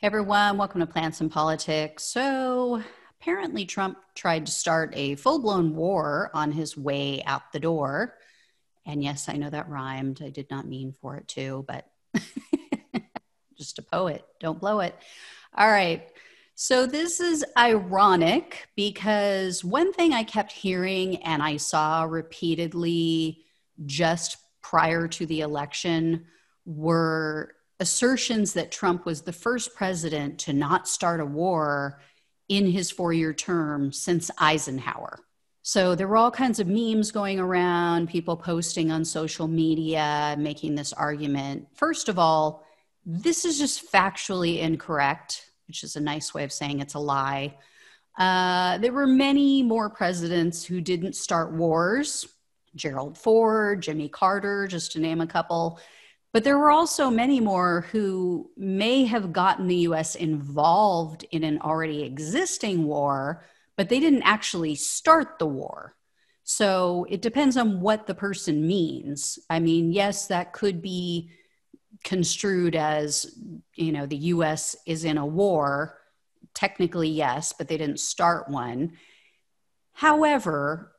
Hey everyone, welcome to Plants and Politics. So apparently Trump tried to start a full-blown war on his way out the door. And yes, I know that rhymed. I did not mean for it to, but just a poet. Don't blow it. All right. So this is ironic because one thing I kept hearing and I saw repeatedly just prior to the election were assertions that Trump was the first president to not start a war in his 4-year term since Eisenhower. So there were all kinds of memes going around, people posting on social media, making this argument. First of all, this is just factually incorrect, which is a nice way of saying it's a lie. There were many more presidents who didn't start wars. Gerald Ford, Jimmy Carter, just to name a couple. But there were also many more who may have gotten the U.S. involved in an already existing war, but they didn't actually start the war. So it depends on what the person means. I mean, yes, that could be construed as, the U.S. is in a war. Technically, yes, but they didn't start one. However,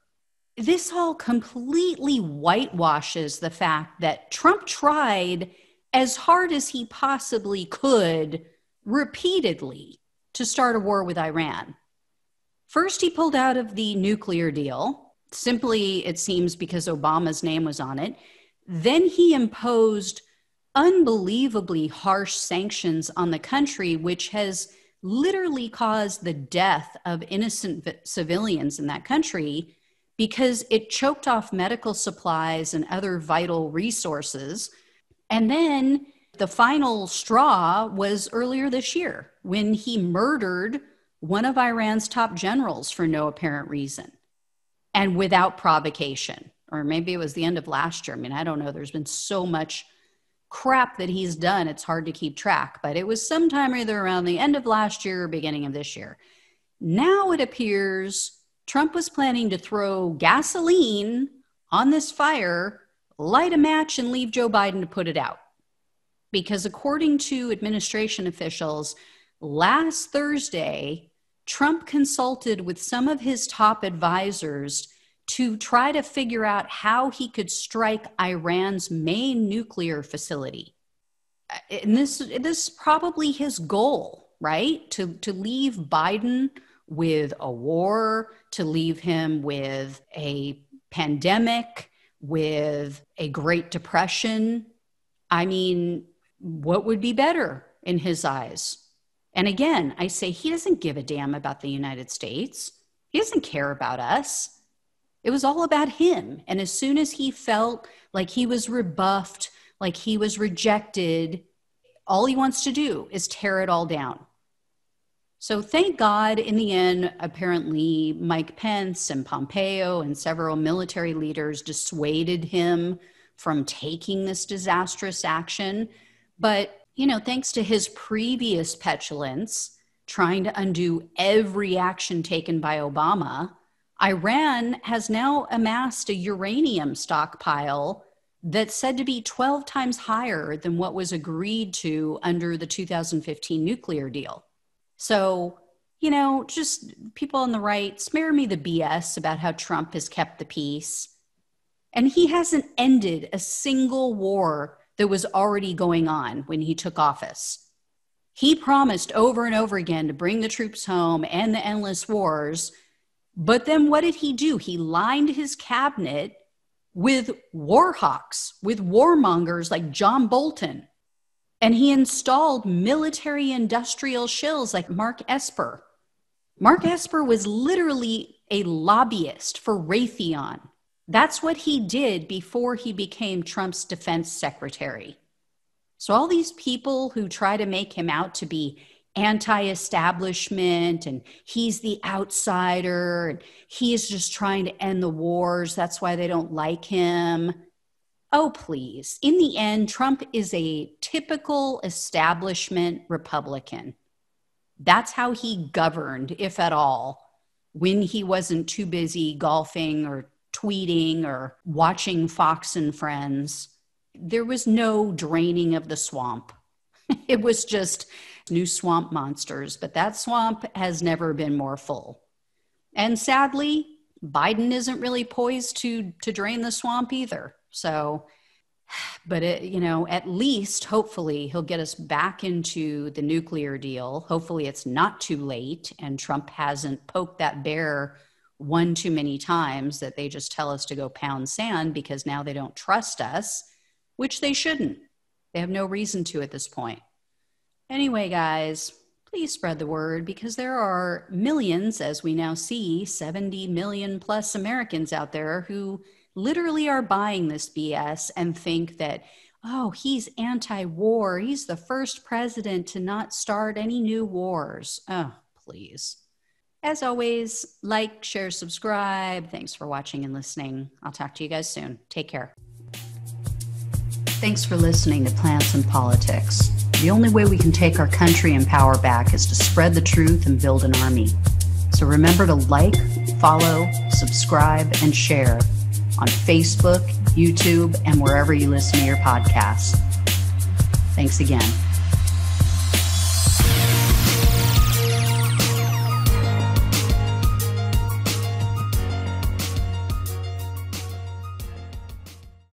this all completely whitewashes the fact that Trump tried as hard as he possibly could repeatedly to start a war with Iran. First, he pulled out of the nuclear deal, simply, it seems, because Obama's name was on it. Then he imposed unbelievably harsh sanctions on the country, which has literally caused the death of innocent civilians in that country because it choked off medical supplies and other vital resources. And then the final straw was earlier this year when he murdered one of Iran's top generals for no apparent reason and without provocation. Or maybe it was the end of last year. I mean, I don't know. There's been so much crap that he's done, it's hard to keep track. But it was sometime either around the end of last year or beginning of this year. Now it appears Trump was planning to throw gasoline on this fire, light a match, and leave Joe Biden to put it out. Because according to administration officials, last Thursday, Trump consulted with some of his top advisors to try to figure out how he could strike Iran's main nuclear facility. And this is probably his goal, right? To leave Biden with a war, to leave him with a pandemic, with a Great Depression. I mean, what would be better in his eyes? And again, I say he doesn't give a damn about the United States. He doesn't care about us. It was all about him. And as soon as he felt like he was rebuffed, like he was rejected, all he wants to do is tear it all down. So thank God, in the end, apparently Mike Pence and Pompeo and several military leaders dissuaded him from taking this disastrous action. But, thanks to his previous petulance, trying to undo every action taken by Obama, Iran has now amassed a uranium stockpile that's said to be 12 times higher than what was agreed to under the 2015 nuclear deal. So, just people on the right, spare me the BS about how Trump has kept the peace. And he hasn't ended a single war that was already going on when he took office. He promised over and over again to bring the troops home and the endless wars. But then what did he do? He lined his cabinet with war hawks, with warmongers like John Bolton. And he installed military industrial shills like Mark Esper. Mark Esper was literally a lobbyist for Raytheon. That's what he did before he became Trump's defense secretary. So all these people who try to make him out to be anti-establishment and he's the outsider and he's just trying to end the wars, that's why they don't like him. Oh, please. In the end, Trump is a typical establishment Republican. That's how he governed, if at all, when he wasn't too busy golfing or tweeting or watching Fox and Friends. There was no draining of the swamp. It was just new swamp monsters, but that swamp has never been more full. And sadly, Biden isn't really poised to drain the swamp either. So, but at least hopefully he'll get us back into the nuclear deal. Hopefully it's not too late and Trump hasn't poked that bear one too many times that they just tell us to go pound sand because now they don't trust us, which they shouldn't. They have no reason to at this point. Anyway, guys, please spread the word because there are millions, as we now see, 70 million plus Americans out there who literally are buying this BS and think that, oh, he's anti-war. He's the first president to not start any new wars. Oh, please. As always, like, share, subscribe. Thanks for watching and listening. I'll talk to you guys soon. Take care. Thanks for listening to Plants and Politics. The only way we can take our country and power back is to spread the truth and build an army. So remember to like, follow, subscribe, and share on Facebook, YouTube, and wherever you listen to your podcasts. Thanks again.